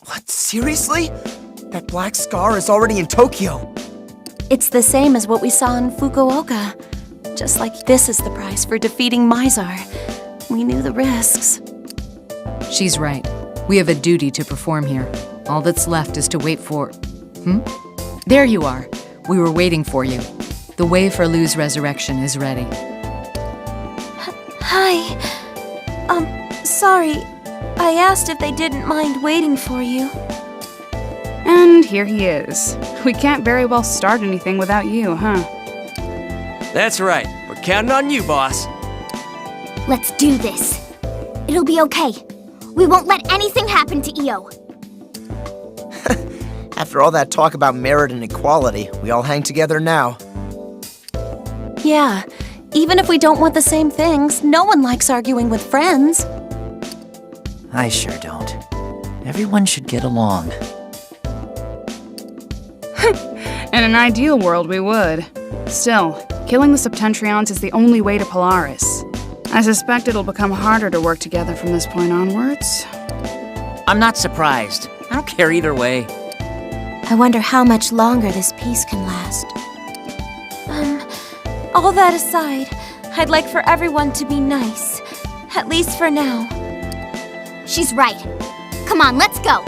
What, seriously? That black scar is already in Tokyo. It's the same as what we saw in Fukuoka. Just like this is the price for defeating Mizar. We knew the risks. She's right. We have a duty to perform here. All that's left is to wait for... There you are. We were waiting for you. The way for Lu's resurrection is ready. Hi. Sorry. I asked if they didn't mind waiting for you. And here he is. We can't very well start anything without you, huh? That's right. We're counting on you, boss. Let's do this. It'll be okay. We won't let anything happen to Io. After all that talk about merit and equality, we all hang together now. Yeah. Even if we don't want the same things, no one likes arguing with friends. I sure don't. Everyone should get along. In an ideal world, we would. Still, killing the Septentrions is the only way to Polaris. I suspect it'll become harder to work together from this point onwards. I'm not surprised. I don't care either way. I wonder how much longer this peace can last. All that aside, I'd like for everyone to be nice. At least for now. She's right. Come on, let's go.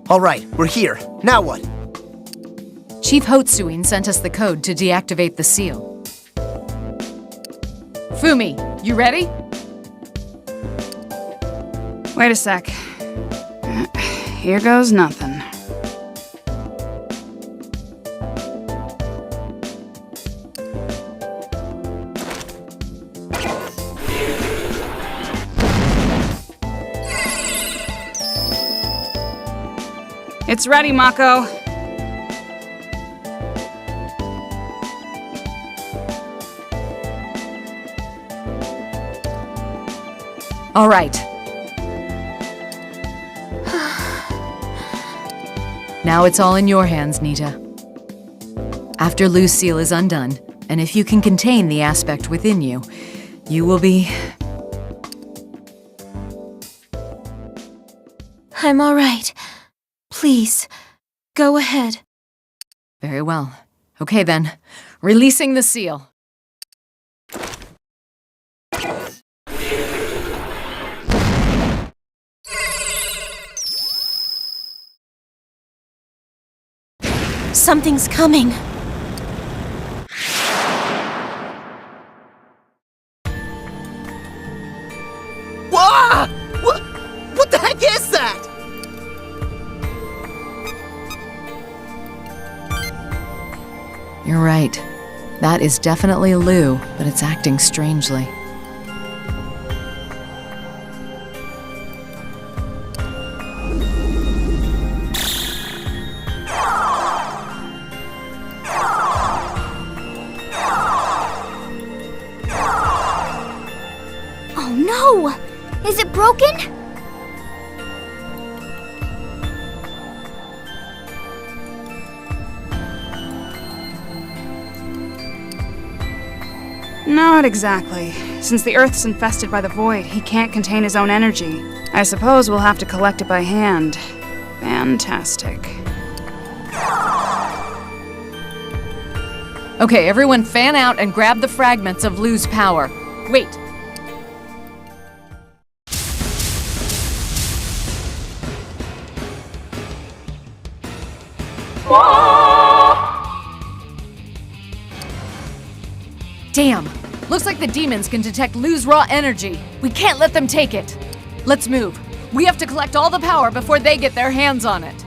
All right, we're here. Now what? Chief Hotsuin sent us the code to deactivate the seal. Fumi, you ready? Wait a sec. Here goes nothing. It's ready, Mako. All right. Now it's all in your hands, Nita. After Lu's seal is undone, and if you can contain the aspect within you, you will be... I'm all right. Please, go ahead. Very well. Okay then, releasing the seal. Something's coming. Whoa! What the heck is that? You're right. That is definitely Lu, but it's acting strangely. Oh no! Is it broken? Not exactly. Since the Earth's infested by the Void, he can't contain his own energy. I suppose we'll have to collect it by hand. Fantastic. Okay, everyone fan out and grab the fragments of Lu's power. Wait. Damn! Looks like the demons can detect Lu's raw energy. We can't let them take it. Let's move. We have to collect all the power before they get their hands on it.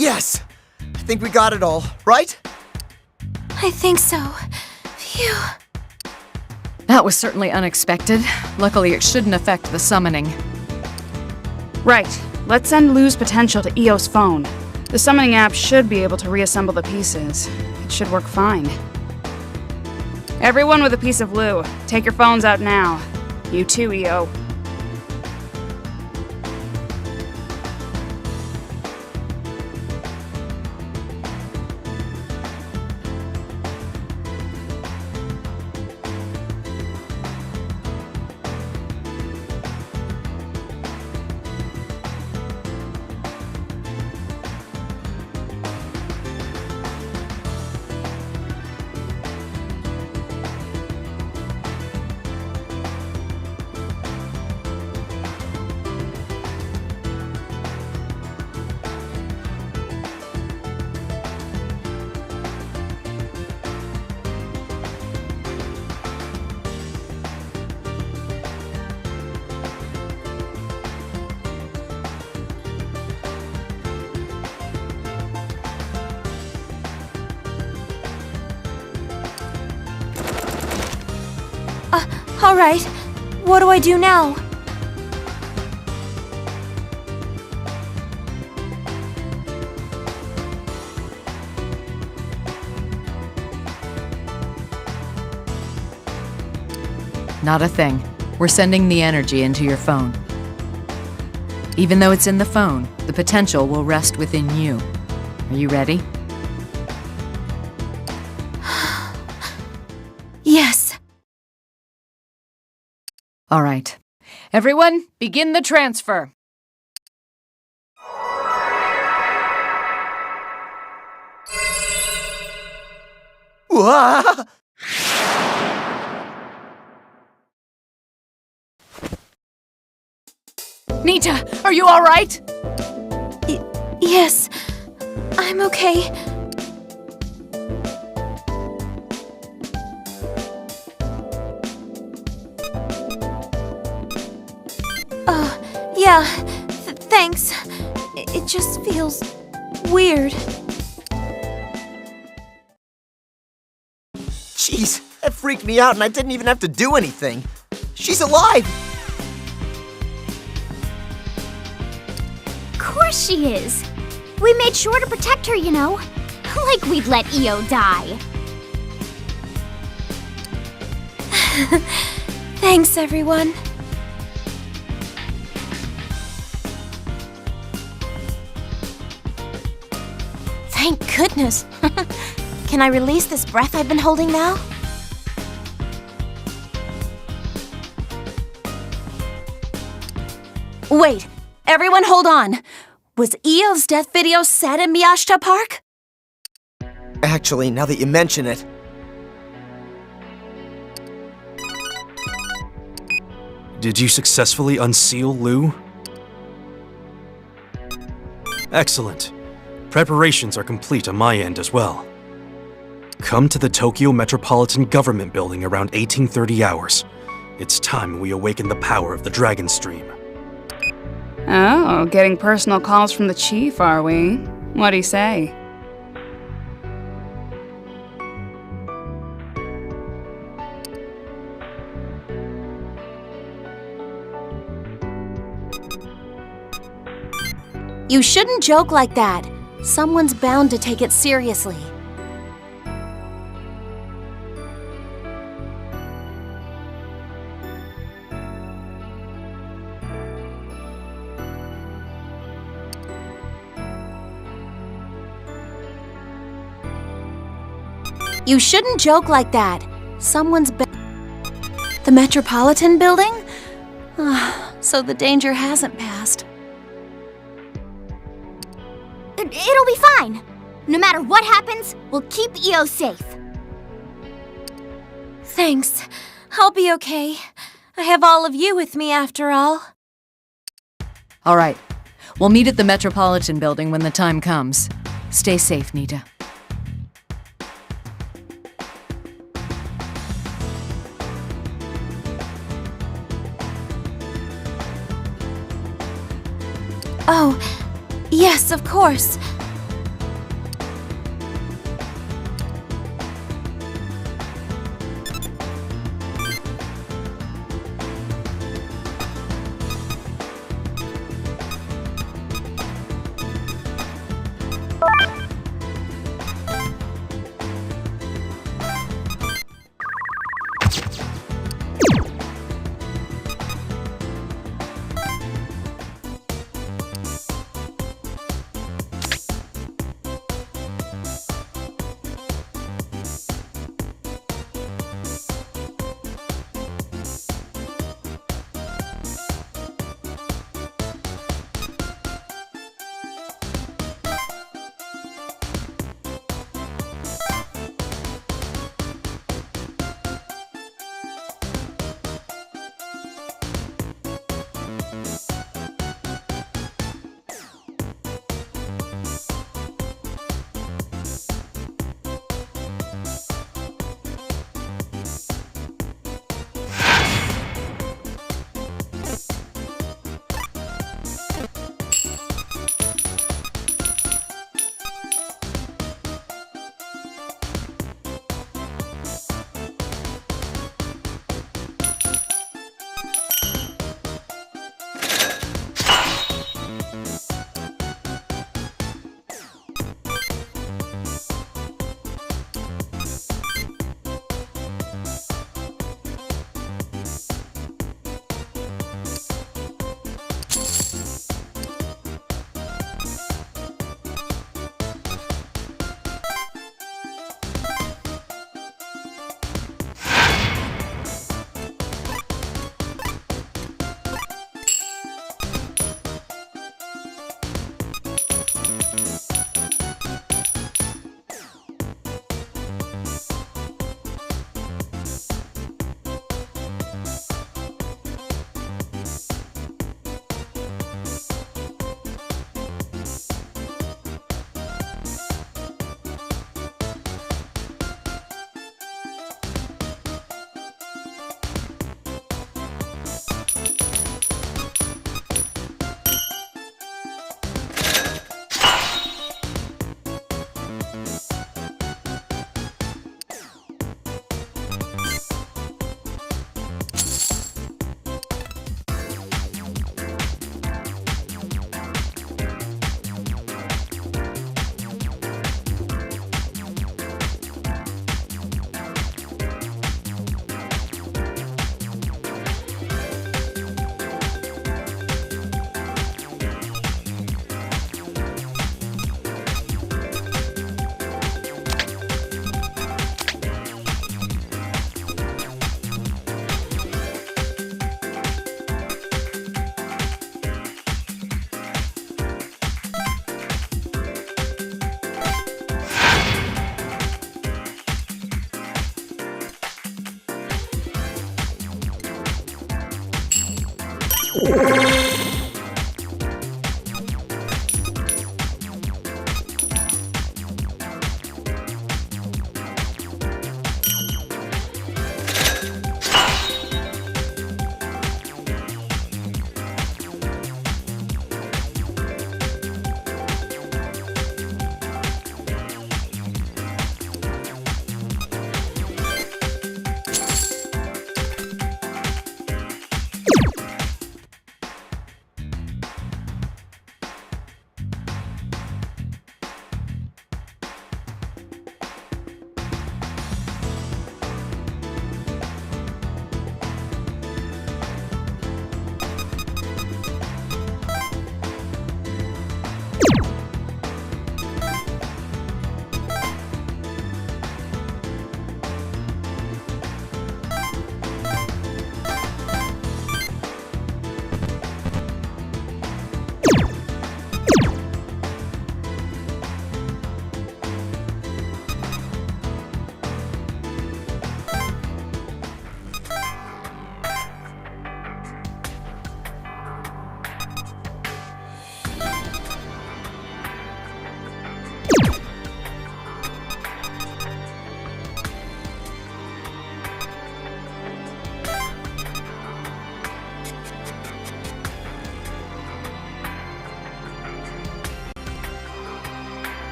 Yes! I think we got it all, right? I think so. Phew. That was certainly unexpected. Luckily, it shouldn't affect the summoning. Right. Let's send Lou's potential to Eo's phone. The summoning app should be able to reassemble the pieces. It should work fine. Everyone with a piece of Lou, take your phones out now. You too, Eo. All right. What do I do now? Not a thing. We're sending the energy into your phone. Even though it's in the phone, the potential will rest within you. Are you ready? Yes. All right. Everyone, begin the transfer. Wah! Nita, are you all right? Yes. I'm okay. Yeah. Thanks. It just feels weird. Jeez, that freaked me out and I didn't even have to do anything. She's alive! Of course she is. We made sure to protect her, you know. Like we'd let Eo die. Thanks, everyone. Thank goodness. Can I release this breath I've been holding now? Wait, everyone hold on. Was Eo's death video set in Miyashita Park? Actually, now that you mention it. Did you successfully unseal Lou? Excellent. Preparations are complete on my end as well. Come to the Tokyo Metropolitan Government Building around 1830 hours. It's time we awaken the power of the Dragon Stream. Oh, getting personal calls from the chief, are we? What'd he say? You shouldn't joke like that. Someone's bound to take it seriously. You shouldn't joke like that. Someone's The Metropolitan Building? So the danger hasn't passed. It'll be fine. No matter what happens, we'll keep Eo safe. Thanks. I'll be okay. I have all of you with me after all. All right. We'll meet at the Metropolitan Building when the time comes. Stay safe, Nita. Oh, yes, of course.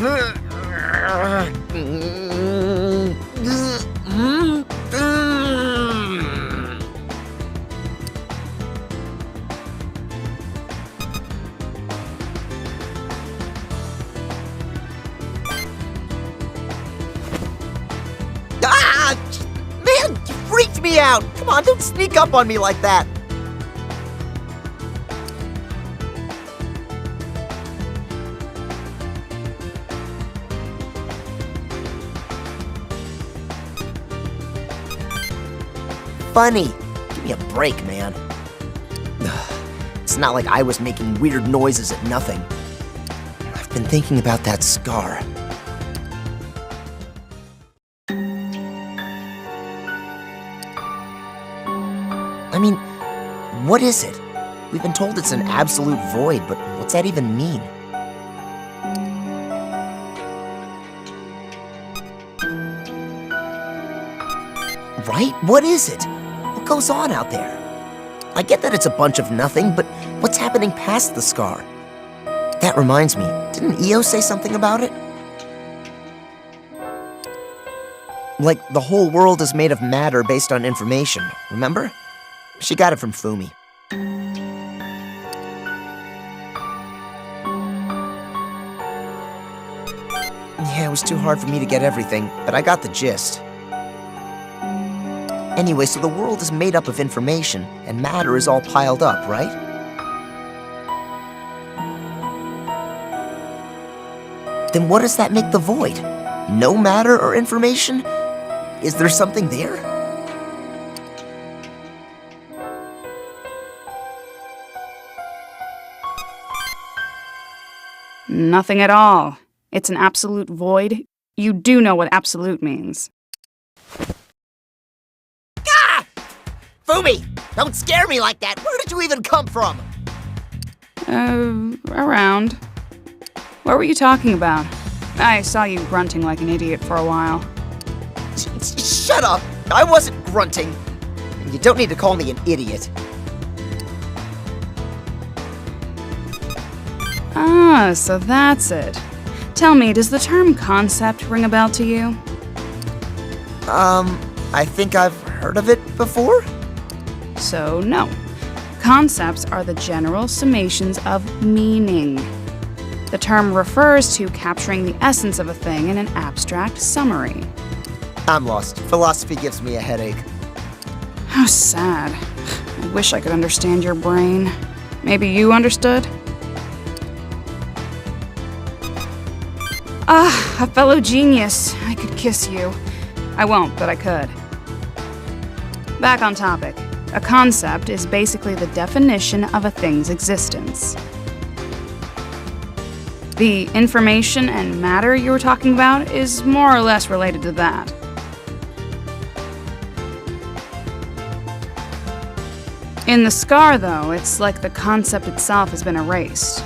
Ah! Man, you freaked me out! Come on, don't sneak up on me like that! Funny. Give me a break, man. It's not like I was making weird noises at nothing. I've been thinking about that scar. I mean, what is it? We've been told it's an absolute void, but what's that even mean? Right? What is it? What goes on out there? I get that it's a bunch of nothing, but what's happening past the scar? That reminds me, didn't Io say something about it? Like, the whole world is made of matter based on information, remember? She got it from Fumi. Yeah, it was too hard for me to get everything, but I got the gist. Anyway, so the world is made up of information, and matter is all piled up, right? Then what does that make the void? No matter or information? Is there something there? Nothing at all. It's an absolute void. You do know what absolute means. Fumi! Don't scare me like that! Where did you even come from? Around. What were you talking about? I saw you grunting like an idiot for a while. Shut up! I wasn't grunting. And you don't need to call me an idiot. Ah, so that's it. Tell me, does the term concept ring a bell to you? I think I've heard of it before? So, no. Concepts are the general summations of meaning. The term refers to capturing the essence of a thing in an abstract summary. I'm lost. Philosophy gives me a headache. How sad. I wish I could understand your brain. Maybe you understood? Ah, a fellow genius. I could kiss you. I won't, but I could. Back on topic. A concept is basically the definition of a thing's existence. The information and matter you were talking about is more or less related to that. In the scar, though, it's like the concept itself has been erased.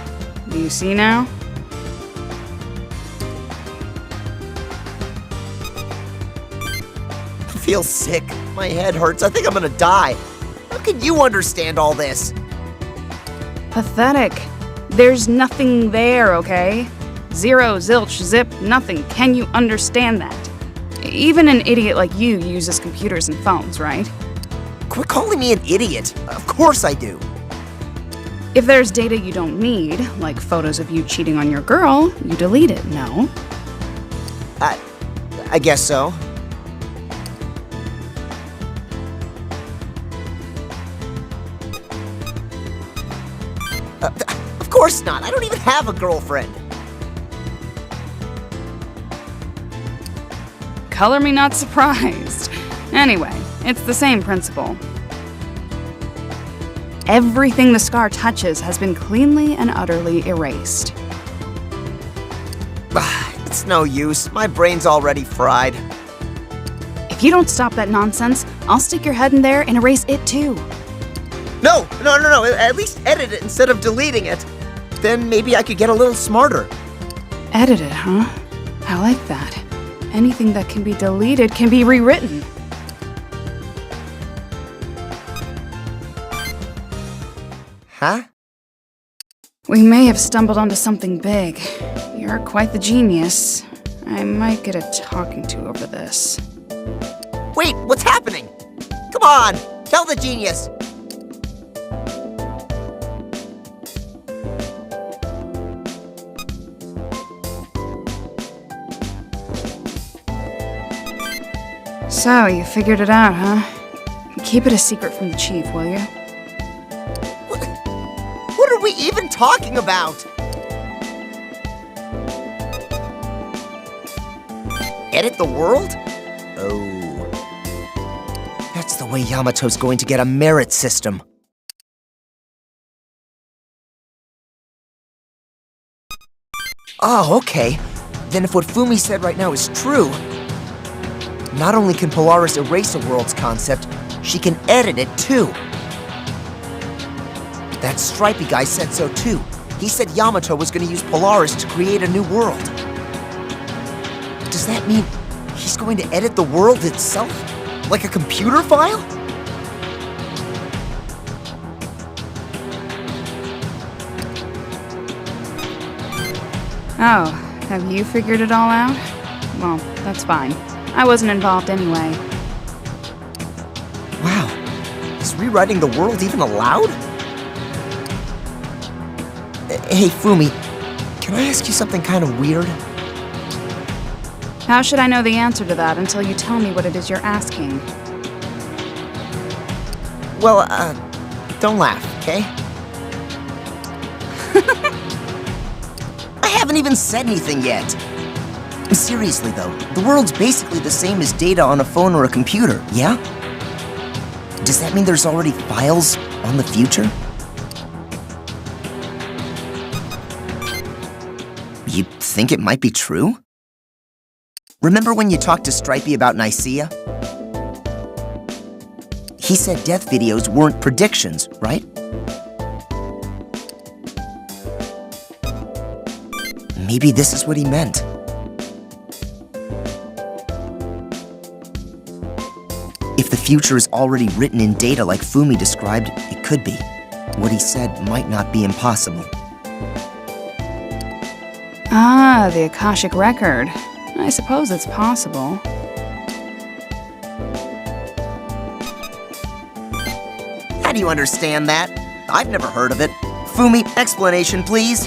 Do you see now? I feel sick. My head hurts. I think I'm gonna die. How can you understand all this? Pathetic. There's nothing there, okay? Zero, zilch, zip, nothing. Can you understand that? Even an idiot like you uses computers and phones, right? Quit calling me an idiot. Of course I do. If there's data you don't need, like photos of you cheating on your girl, you delete it, no? I guess so. Of course not. I don't even have a girlfriend. Color me not surprised. Anyway, it's the same principle. Everything the scar touches has been cleanly and utterly erased. It's no use. My brain's already fried. If you don't stop that nonsense, I'll stick your head in there and erase it too. No. At least edit it instead of deleting it. Then maybe I could get a little smarter. Edit it, huh? I like that. Anything that can be deleted can be rewritten. Huh? We may have stumbled onto something big. Your You're quite the genius. I might get a talking to over this. Wait, what's happening? Come on, tell the genius. So, you figured it out, huh? Keep it a secret from the chief, will you? What are we even talking about? Edit the world? Oh. That's the way Yamato's going to get a merit system. Oh, okay. Then if what Fumi said right now is true, not only can Polaris erase a world's concept, she can edit it too. That Stripey guy said so too. He said Yamato was going to use Polaris to create a new world. Does that mean he's going to edit the world itself? Like a computer file? Oh, have you figured it all out? Well, that's fine. I wasn't involved anyway. Wow. Is rewriting the world even allowed? Hey, Fumi, can I ask you something kind of weird? How should I know the answer to that until you tell me what it is you're asking? Well, don't laugh, okay? I haven't even said anything yet. Seriously though, the world's basically the same as data on a phone or a computer, yeah? Does that mean there's already files on the future? You think it might be true? Remember when you talked to Stripey about Nicaea? He said death videos weren't predictions, right? Maybe this is what he meant. If the future is already written in data like Fumi described, it could be. What he said might not be impossible. Ah, the Akashic Record. I suppose it's possible. How do you understand that? I've never heard of it. Fumi, explanation, please.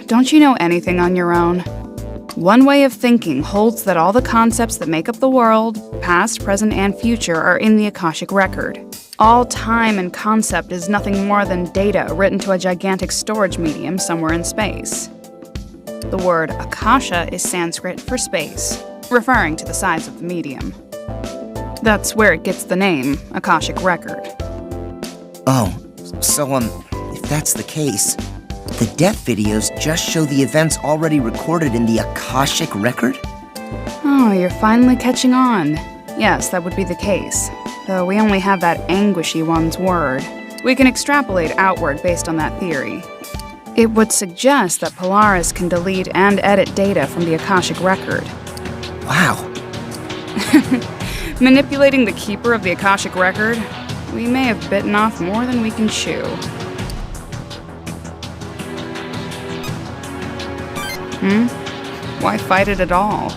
Don't you know anything on your own? One way of thinking holds that all the concepts that make up the world, past, present, and future, are in the Akashic Record. All time and concept is nothing more than data written to a gigantic storage medium somewhere in space. The word Akasha is Sanskrit for space, referring to the size of the medium. That's where it gets the name, Akashic Record. Oh, so, if that's the case, the death videos just show the events already recorded in the Akashic Record? Oh, you're finally catching on. Yes, that would be the case. Though we only have that anguishy one's word. We can extrapolate outward based on that theory. It would suggest that Polaris can delete and edit data from the Akashic Record. Wow. Manipulating the keeper of the Akashic Record, we may have bitten off more than we can chew. Why fight it at all?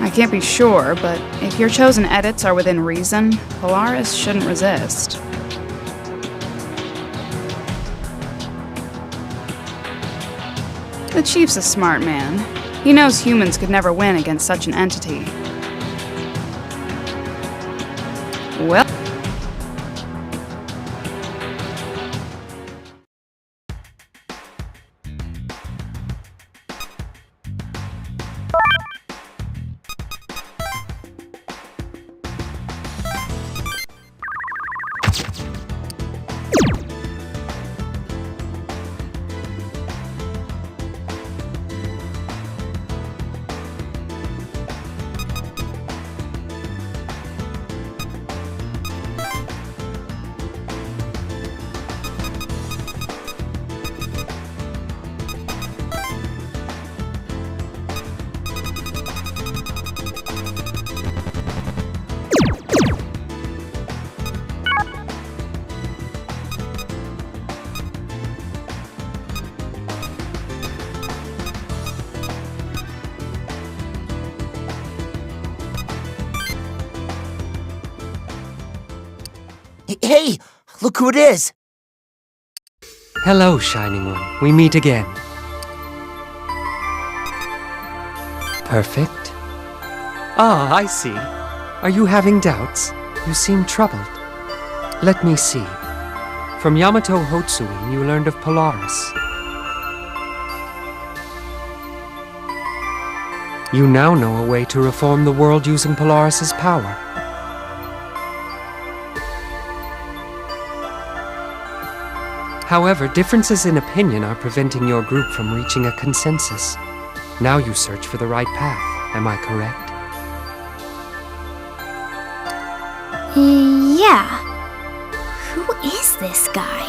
I can't be sure, but if your chosen edits are within reason, Polaris shouldn't resist. The Chief's a smart man. He knows humans could never win against such an entity. Well... Hey, look who it is! Hello, Shining One. We meet again. Perfect. Ah, I see. Are you having doubts? You seem troubled. Let me see. From Yamato Hotsuin, you learned of Polaris. You now know a way to reform the world using Polaris's power. However, differences in opinion are preventing your group from reaching a consensus. Now you search for the right path, am I correct? Yeah. Who is this guy?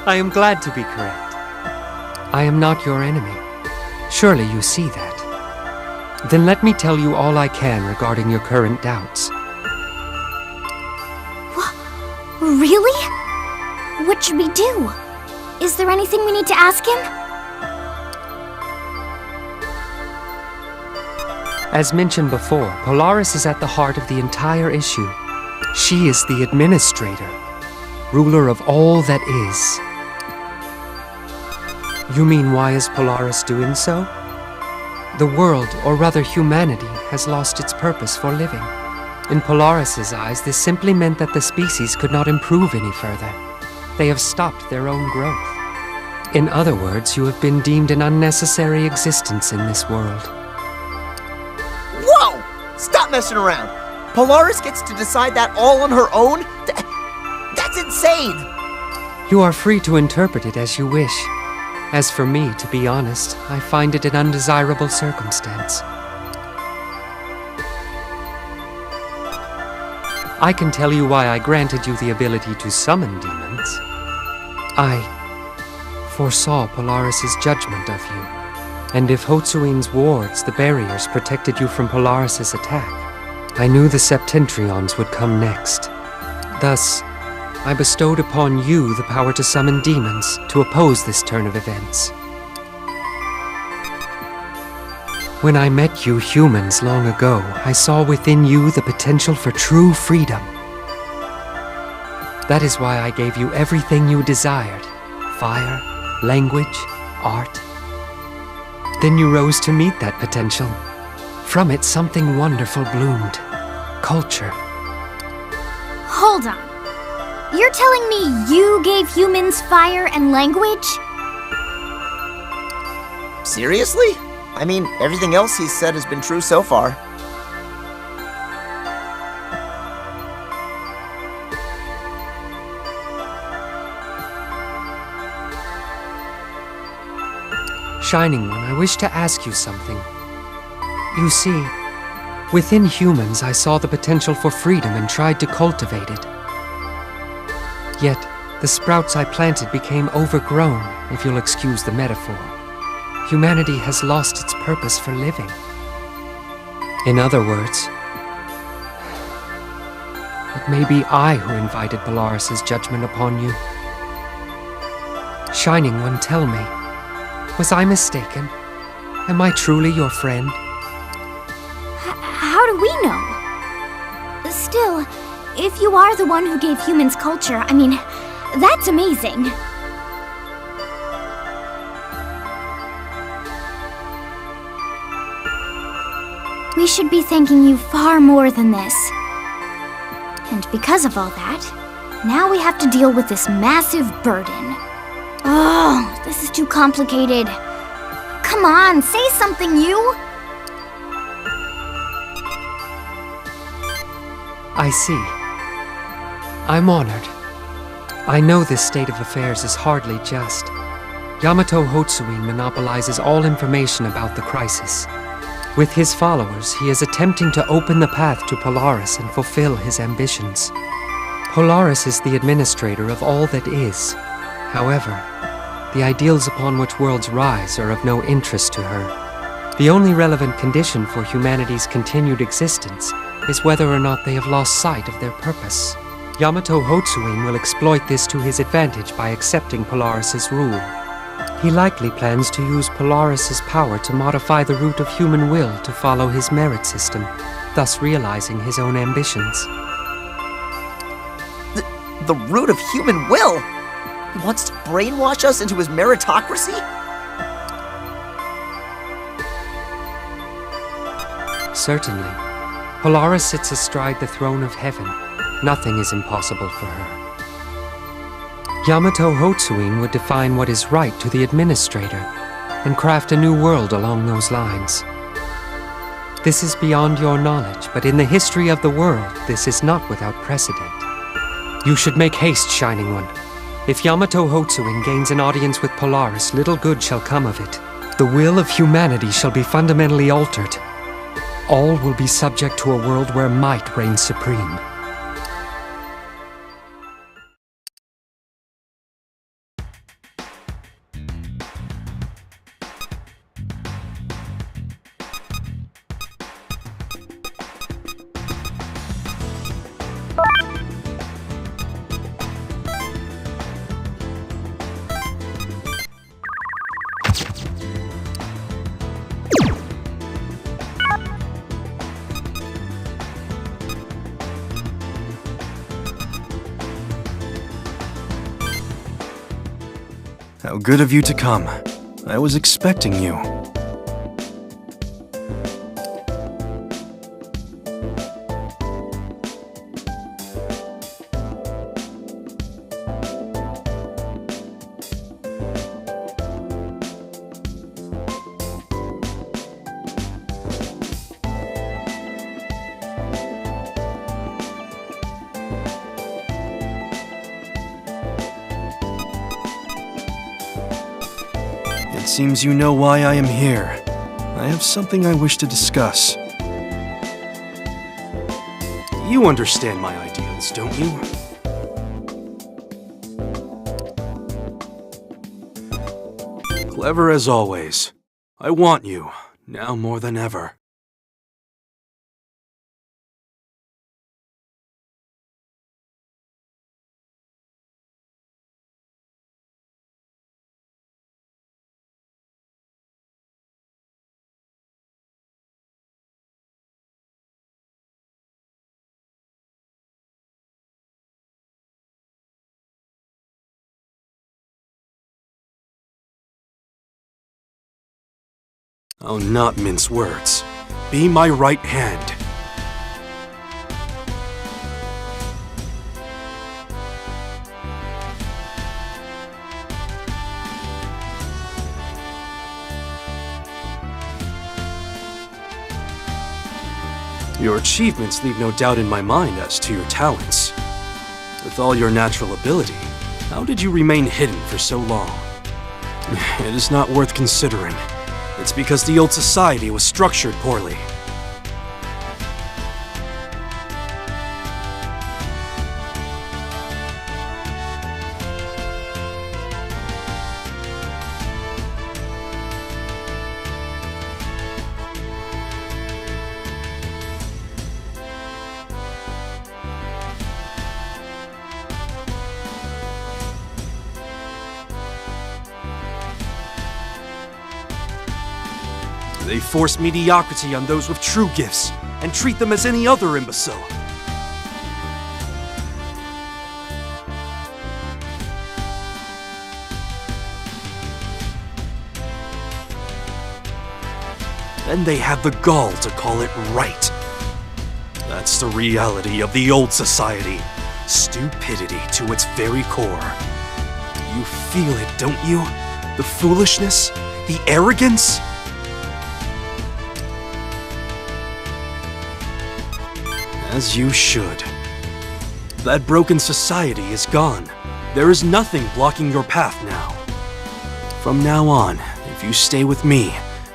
I am glad to be correct. I am not your enemy. Surely you see that. Then let me tell you all I can regarding your current doubts. Really? What should we do? Is there anything we need to ask him? As mentioned before, Polaris is at the heart of the entire issue. She is the administrator, ruler of all that is. You mean, why is Polaris doing so? The world, or rather humanity, has lost its purpose for living. In Polaris's eyes, this simply meant that the species could not improve any further. They have stopped their own growth. In other words, you have been deemed an unnecessary existence in this world. Whoa! Stop messing around! Polaris gets to decide that all on her own? That's insane! You are free to interpret it as you wish. As for me, to be honest, I find it an undesirable circumstance. I can tell you why I granted you the ability to summon demons. I foresaw Polaris's judgment of you. And if Hotsuin's wards, the barriers, protected you from Polaris's attack, I knew the Septentrions would come next. Thus, I bestowed upon you the power to summon demons to oppose this turn of events. When I met you humans long ago, I saw within you the potential for true freedom. That is why I gave you everything you desired: fire, language, art. Then you rose to meet that potential. From it, something wonderful bloomed: culture. Hold on. You're telling me you gave humans fire and language? Seriously? I mean, everything else he's said has been true so far. Shining One, I wish to ask you something. You see, within humans I saw the potential for freedom and tried to cultivate it. Yet, the sprouts I planted became overgrown, if you'll excuse the metaphor. Humanity has lost its purpose for living. In other words, it may be I who invited Polaris's judgment upon you. Shining One, tell me, was I mistaken? Am I truly your friend? How do we know? Still, if you are the one who gave humans culture, I mean, that's amazing. We should be thanking you far more than this. And because of all that, now we have to deal with this massive burden. Oh, this is too complicated. Come on, say something, you! I see. I'm honored. I know this state of affairs is hardly just. Yamato Hotsuin monopolizes all information about the crisis. With his followers, he is attempting to open the path to Polaris and fulfill his ambitions. Polaris is the administrator of all that is. However, the ideals upon which worlds rise are of no interest to her. The only relevant condition for humanity's continued existence is whether or not they have lost sight of their purpose. Yamato Hotsuin will exploit this to his advantage by accepting Polaris's rule. He likely plans to use Polaris' power to modify the root of human will to follow his merit system, thus realizing his own ambitions. The root of human will? He wants to brainwash us into his meritocracy? Certainly. Polaris sits astride the throne of heaven. Nothing is impossible for her. Yamato Hotsuin would define what is right to the administrator, and craft a new world along those lines. This is beyond your knowledge, but in the history of the world, this is not without precedent. You should make haste, Shining One. If Yamato Hotsuin gains an audience with Polaris, little good shall come of it. The will of humanity shall be fundamentally altered. All will be subject to a world where might reigns supreme. How good of you to come. I was expecting you. It seems you know why I am here. I have something I wish to discuss. You understand my ideals, don't you? Clever as always. I want you, now more than ever. I'll not mince words. Be my right hand. Your achievements leave no doubt in my mind as to your talents. With all your natural ability, how did you remain hidden for so long? It is not worth considering. It's because the old society was structured poorly. They force mediocrity on those with true gifts, and treat them as any other imbecile. Then they have the gall to call it right. That's the reality of the old society. Stupidity to its very core. You feel it, don't you? The foolishness? The arrogance? As you should. That broken society is gone. There is nothing blocking your path now. From now on, if you stay with me,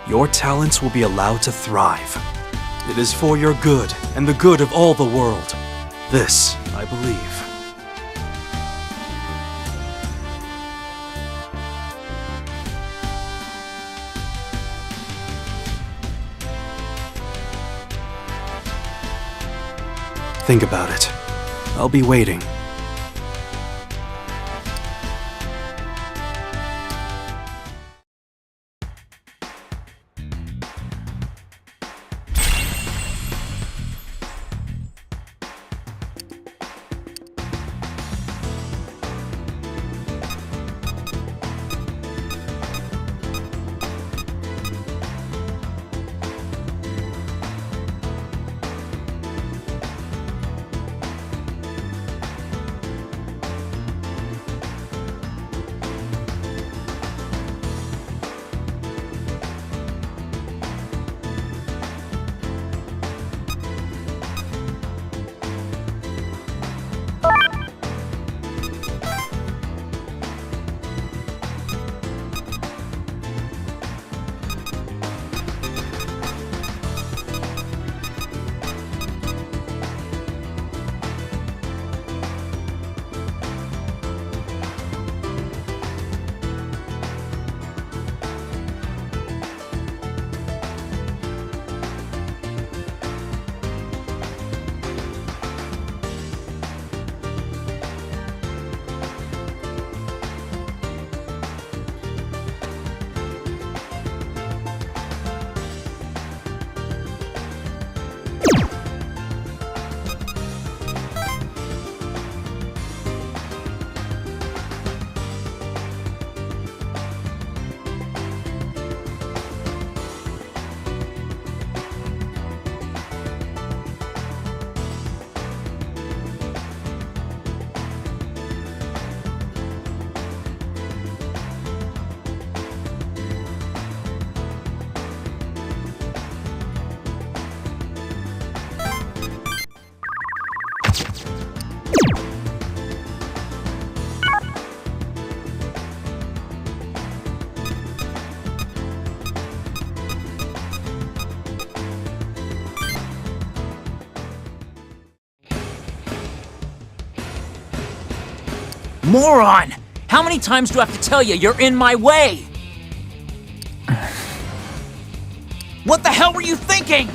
your talents will be allowed to thrive. It is for your good and the good of all the world. This, I believe. Think about it. I'll be waiting. Moron! How many times do I have to tell you you're in my way? What the hell were you thinking?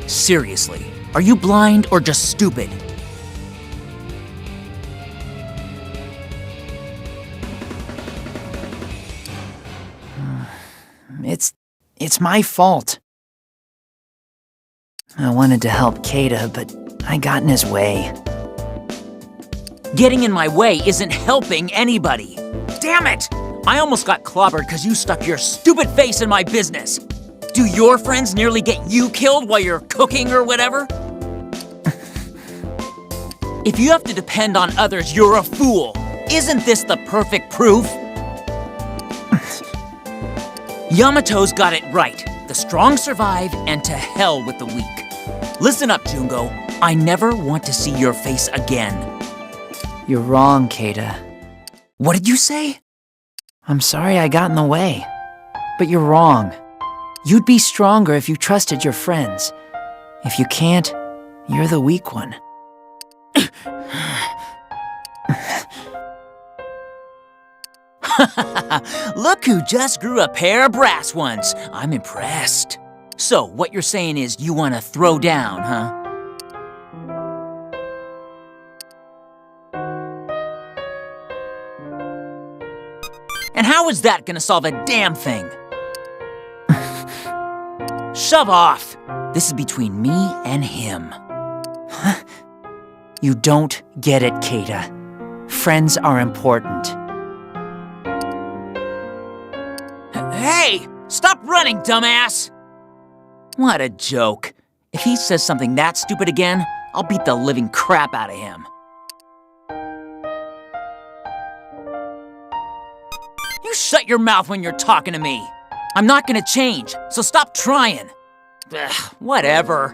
Seriously, are you blind or just stupid? It's my fault. I wanted to help Keita, but I got in his way. Getting in my way isn't helping anybody. Damn it! I almost got clobbered because you stuck your stupid face in my business. Do your friends nearly get you killed while you're cooking or whatever? If you have to depend on others, you're a fool. Isn't this the perfect proof? Yamato's got it right. The strong survive, and to hell with the weak. Listen up, Jungo. I never want to see your face again. You're wrong, Keita. What did you say? I'm sorry I got in the way. But you're wrong. You'd be stronger if you trusted your friends. If you can't, you're the weak one. Look who just grew a pair of brass ones. I'm impressed. So, what you're saying is you want to throw down, huh? And how is that gonna solve a damn thing? Shove off! This is between me and him. You don't get it, Keita. Friends are important. Hey! Stop running, dumbass! What a joke. If he says something that stupid again, I'll beat the living crap out of him. You shut your mouth when you're talking to me. I'm not gonna change, so stop trying. Ugh, whatever.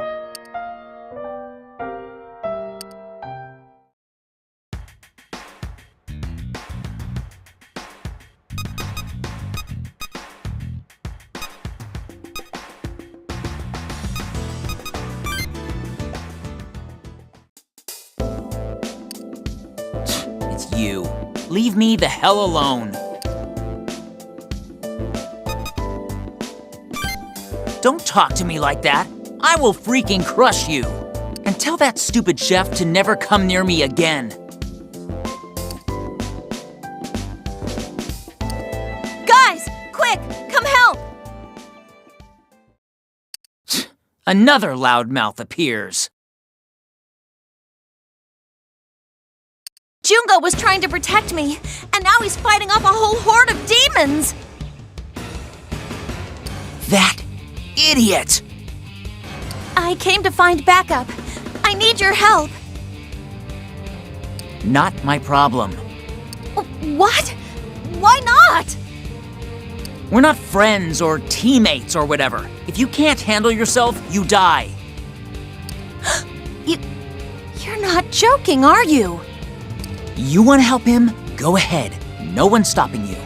It's you. Leave me the hell alone. Don't talk to me like that. I will freaking crush you. And tell that stupid chef to never come near me again. Guys, quick, come help! Another loudmouth appears. Jungo was trying to protect me, and now he's fighting off a whole horde of demons! That idiot! I came to find backup. I need your help. Not my problem. What? Why not? We're not friends or teammates or whatever. If you can't handle yourself, you die. You're not joking, are you? You want to help him? Go ahead. No one's stopping you.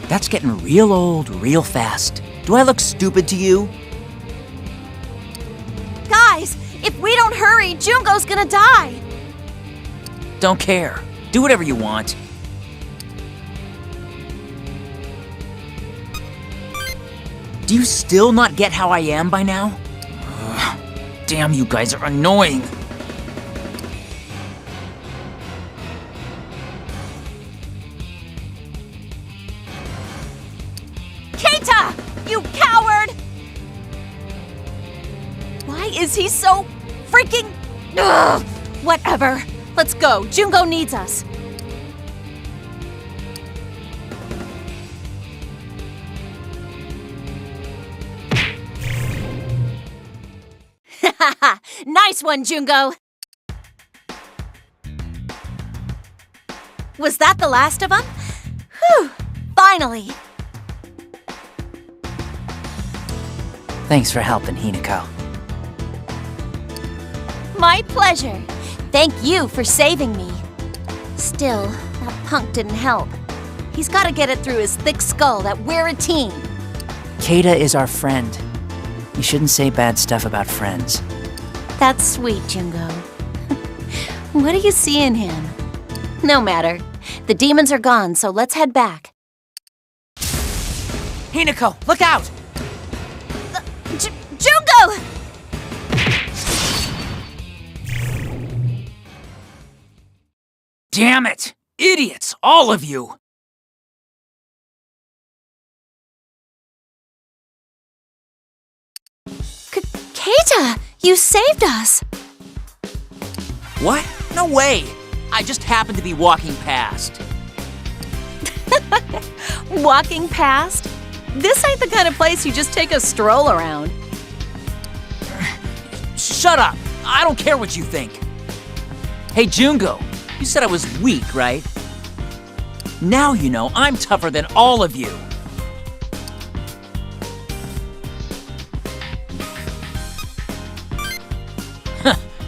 That's getting real old real fast. Do I look stupid to you? Guys, if we don't hurry, Jungo's gonna die! Don't care. Do whatever you want. Do you still not get how I am by now? Ugh, damn, you guys are annoying. Keita! You coward! Why is he so freaking... Ugh, whatever. Let's go. Jungo needs us. Nice one, Jungo! Was that the last of them? Whew! Finally! Thanks for helping, Hinako. My pleasure. Thank you for saving me. Still, that punk didn't help. He's got to get it through his thick skull that we're a team. Keita is our friend. You shouldn't say bad stuff about friends. That's sweet, Jungo. What do you see in him? No matter. The demons are gone, so let's head back. Hinako, look out! Jungo! Damn it! Idiots, all of you! Keita, you saved us. What? No way! I just happened to be walking past. Walking past? This ain't the kind of place you just take a stroll around. Shut up! I don't care what you think. Hey, Jungo, you said I was weak, right? Now you know I'm tougher than all of you.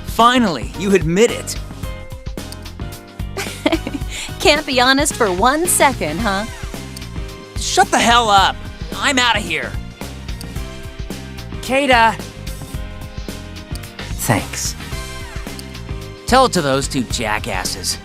Finally, you admit it. Can't be honest for 1 second, huh? Shut the hell up! I'm out of here. Keita! Thanks. Tell it to those two jackasses.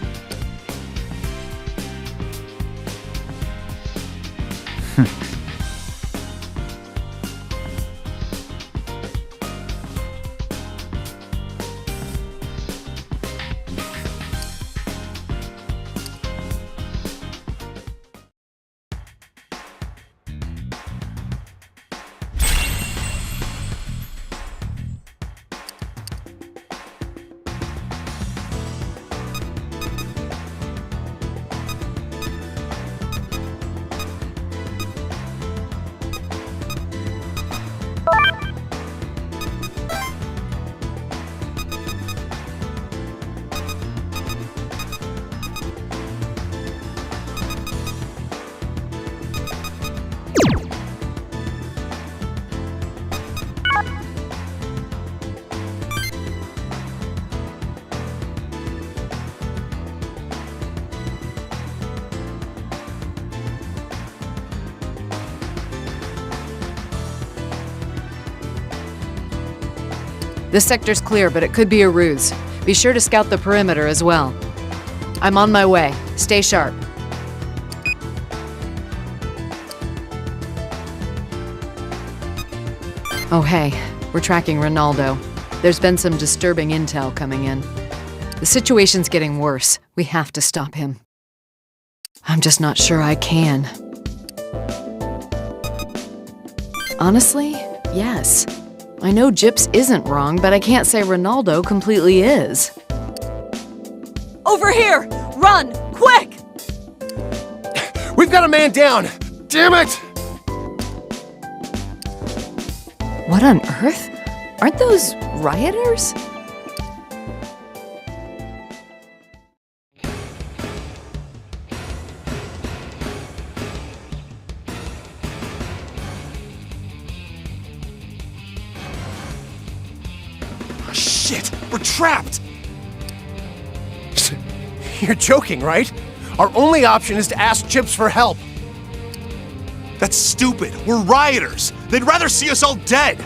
This sector's clear, but it could be a ruse. Be sure to scout the perimeter as well. I'm on my way. Stay sharp. Oh hey, we're tracking Ronaldo. There's been some disturbing intel coming in. The situation's getting worse. We have to stop him. I'm just not sure I can. Honestly, yes. I know Gyps isn't wrong, but I can't say Ronaldo completely is. Over here! Run! Quick! We've got a man down! Damn it! What on earth? Aren't those rioters? Shit! We're trapped! You're joking, right? Our only option is to ask Chips for help. That's stupid. We're rioters. They'd rather see us all dead.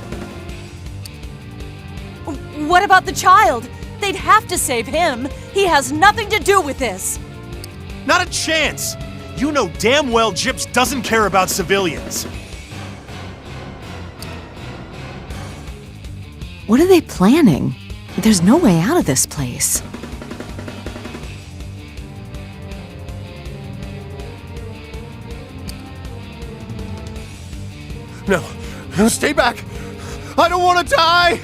What about the child? They'd have to save him. He has nothing to do with this. Not a chance. You know damn well Gyps doesn't care about civilians. What are they planning? There's no way out of this place. No, stay back! I don't want to die!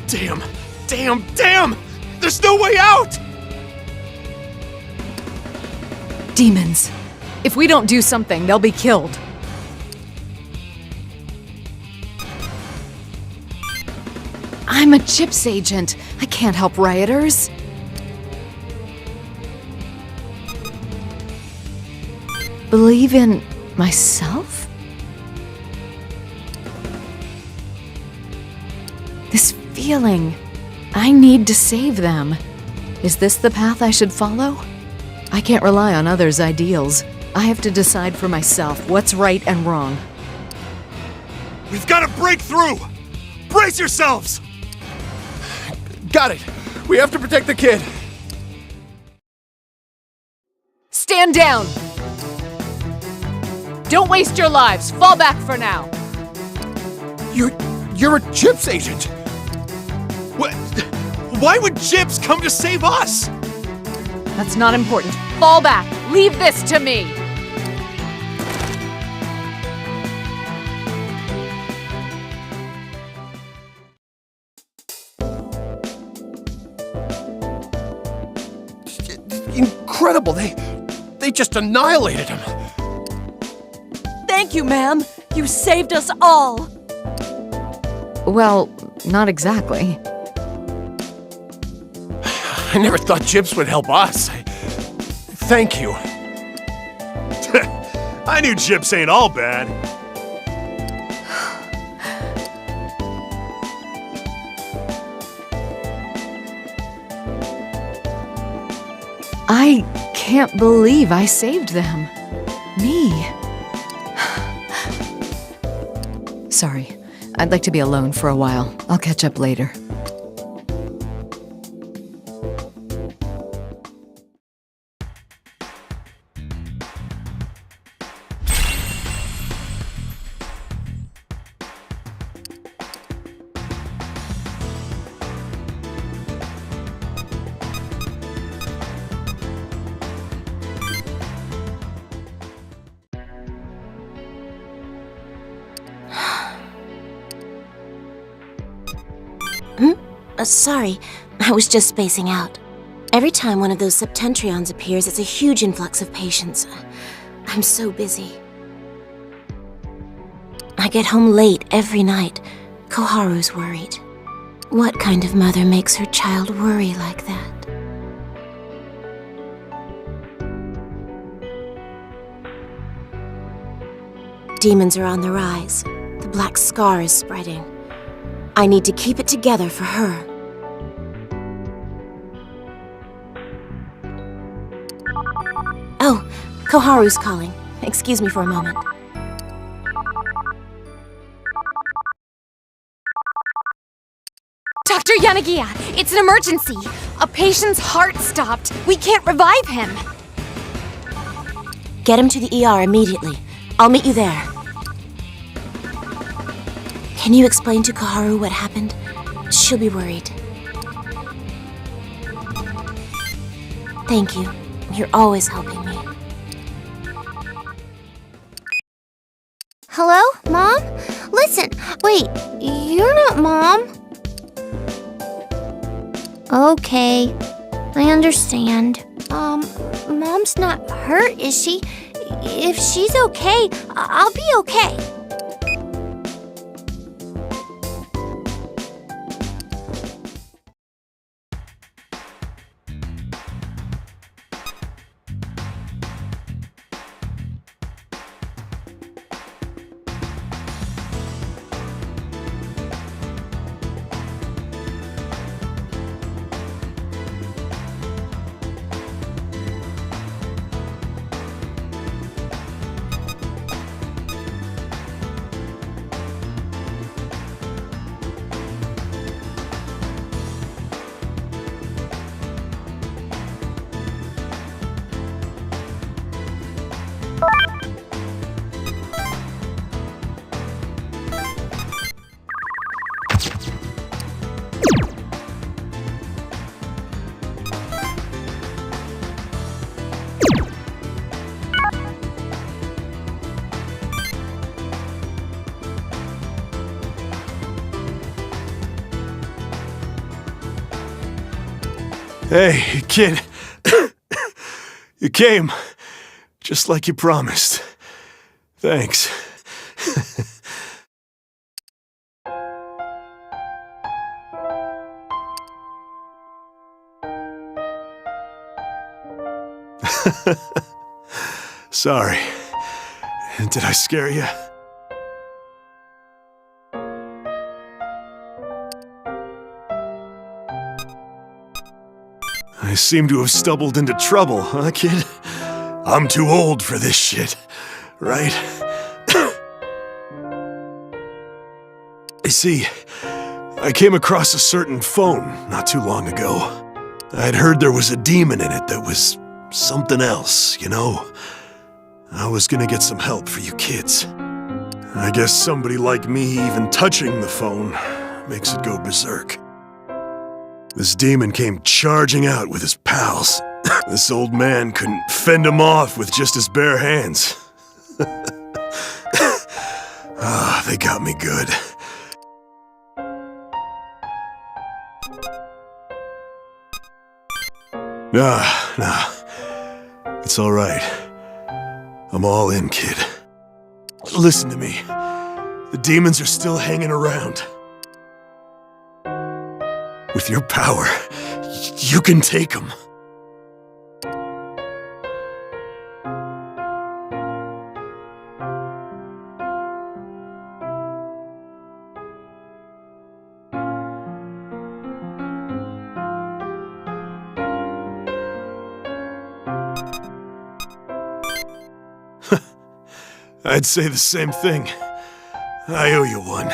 Damn! Damn! Damn! There's no way out! Demons. If we don't do something, they'll be killed. I'm a Gyps agent. I can't help rioters. believe in myself? This feeling. I need to save them. Is this the path I should follow? I can't rely on others' ideals. I have to decide for myself what's right and wrong. We've got to break through! Brace yourselves! Got it. We have to protect the kid. Stand down! Don't waste your lives. Fall back for now. You're a Chips agent. What? Why would Chips come to save us? That's not important. Fall back. Leave this to me. Incredible. They just annihilated him. Thank you, ma'am. You saved us all. Well, not exactly. I never thought Chips would help us. Thank you. I knew Chips ain't all bad. I can't believe I saved them. Me. Sorry. I'd like to be alone for a while. I'll catch up later. Sorry, I was just spacing out. Every time one of those septentrions appears, it's a huge influx of patients. I'm so busy. I get home late every night. Koharu's worried. What kind of mother makes her child worry like that? Demons are on the rise. The black scar is spreading. I need to keep it together for her. Oh, Koharu's calling. Excuse me for a moment. Dr. Yanagiya, it's an emergency. A patient's heart stopped. We can't revive him. Get him to the ER immediately. I'll meet you there. Can you explain to Koharu what happened? She'll be worried. Thank you. You're always helping me. Hello, Mom? Listen, wait, you're not Mom. Okay, I understand. Mom's not hurt, is she? If she's okay, I'll be okay. Hey, kid. You came. Just like you promised. Thanks. Sorry. Did I scare you? I seem to have stumbled into trouble, huh, kid? I'm too old for this shit, right? You see, I came across a certain phone not too long ago. I'd heard there was a demon in it that was something else, you know? I was gonna get some help for you kids. I guess somebody like me even touching the phone makes it go berserk. This demon came charging out with his pals. This old man couldn't fend him off with just his bare hands. Ah, they got me good. Nah. It's all right. I'm all in, kid. Listen to me. The demons are still hanging around. With your power, you can take them. I'd say the same thing. I owe you one.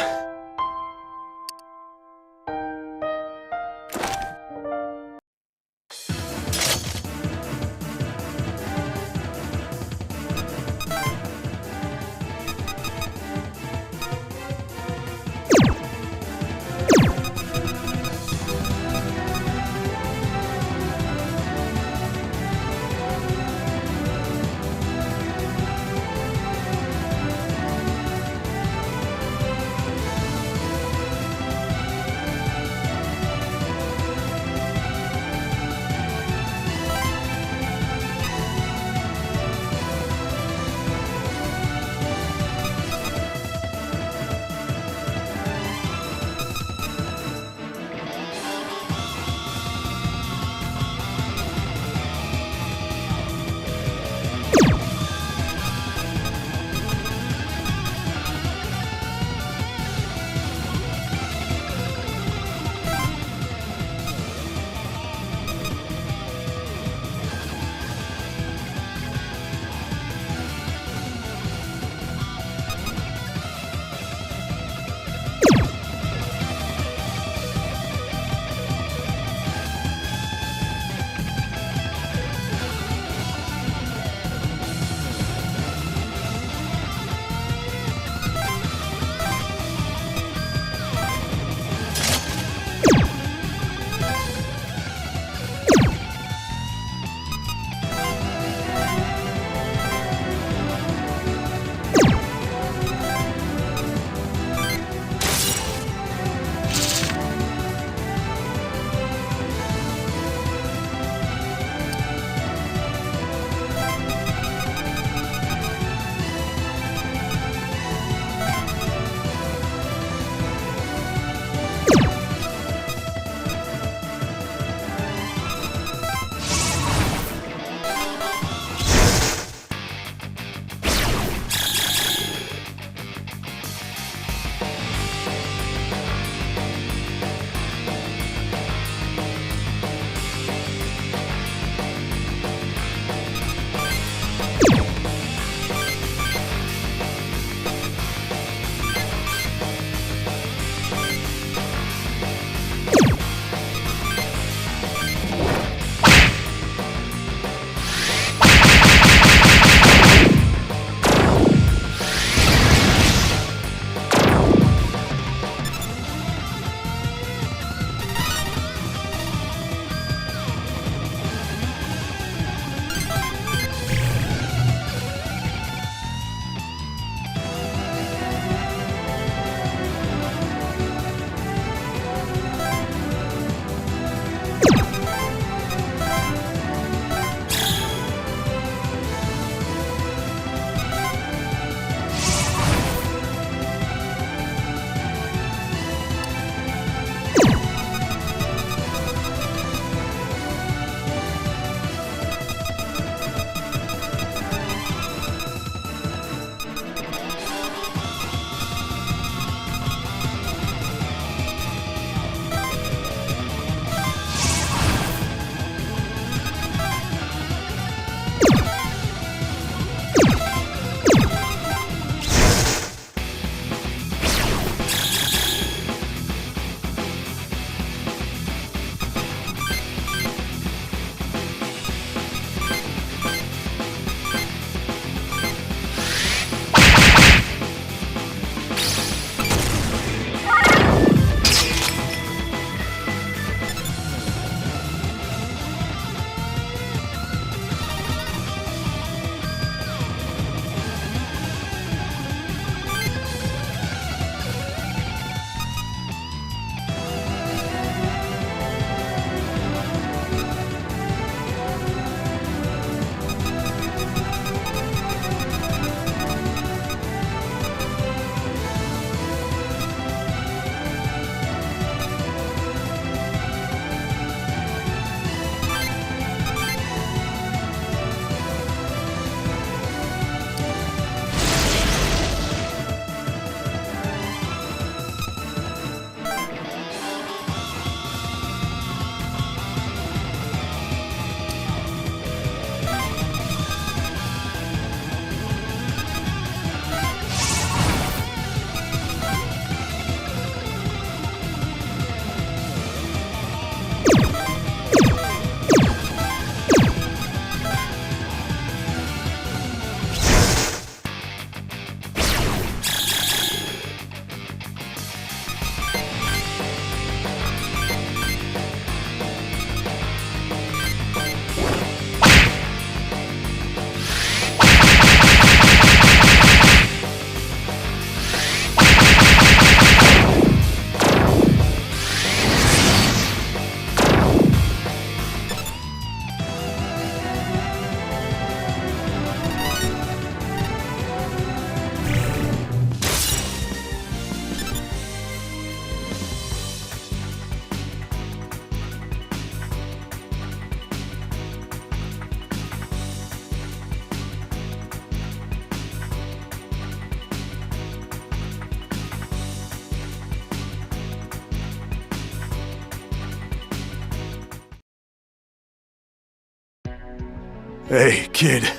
Hey, kid.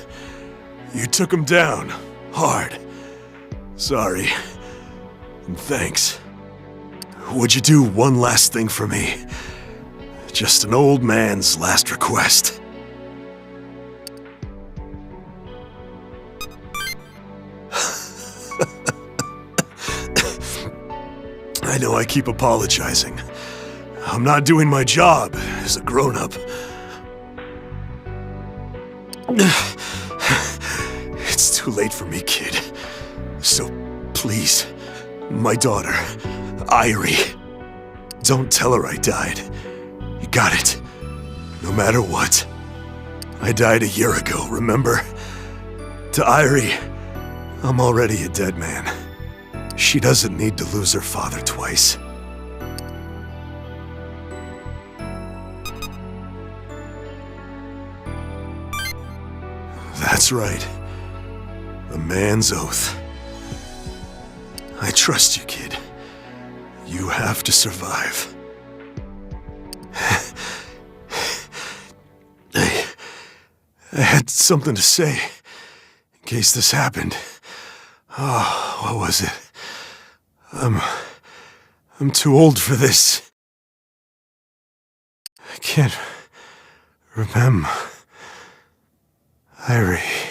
You took him down. Hard. Sorry. And thanks. Would you do one last thing for me? Just an old man's last request. I know I keep apologizing. I'm not doing my job as a grown-up. It's too late for me, kid. So, please, my daughter, Irie, don't tell her I died. You got it. No matter what. I died a year ago, remember? To Irie, I'm already a dead man. She doesn't need to lose her father twice. That's right. A man's oath. I trust you, kid. You have to survive. I had something to say in case this happened. Oh, what was it? I'm too old for this. I can't remember. Irie.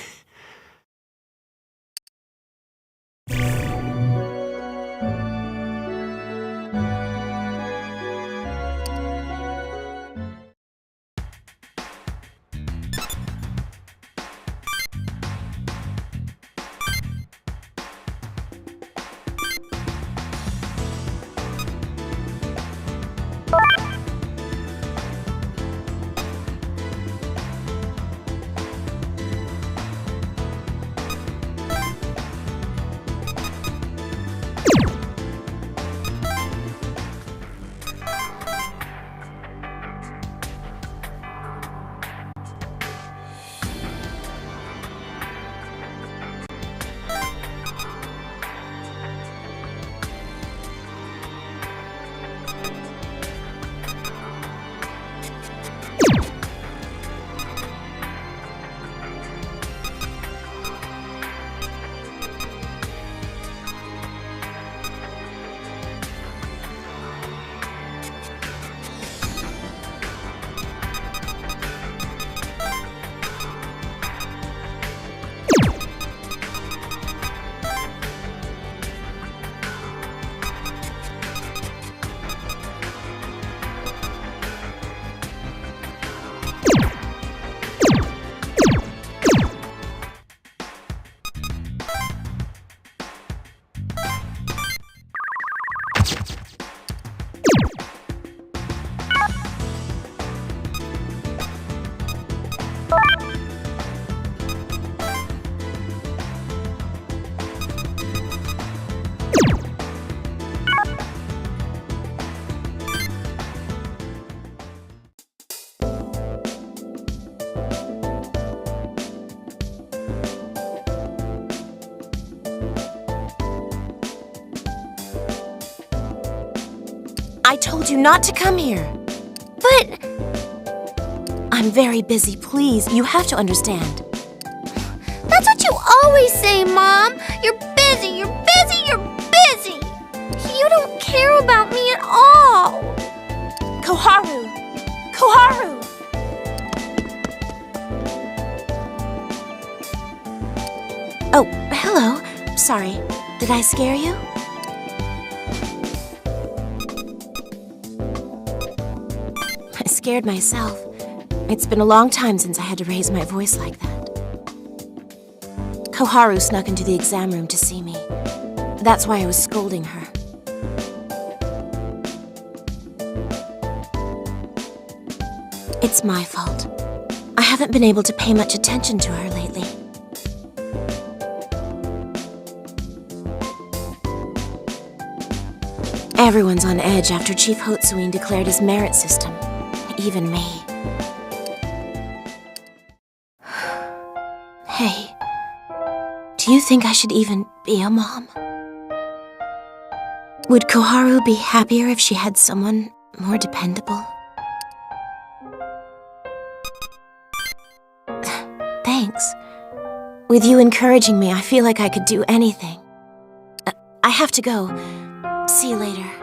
I told you not to come here. But I'm very busy, please. You have to understand. that's what you always say, Mom. You're busy, you're busy, you're busy. You don't care about me at all. Koharu! Koharu! Oh, hello. Sorry. Did I scare you? I scared myself. It's been a long time since I had to raise my voice like that. Koharu snuck into the exam room to see me. That's why I was scolding her. It's my fault. I haven't been able to pay much attention to her lately. Everyone's on edge after Chief Hotsuin declared his merit system. Even me. Hey, do you think I should even be a mom? Would Koharu be happier if she had someone more dependable? Thanks. With you encouraging me, I feel like I could do anything. I have to go. See you later.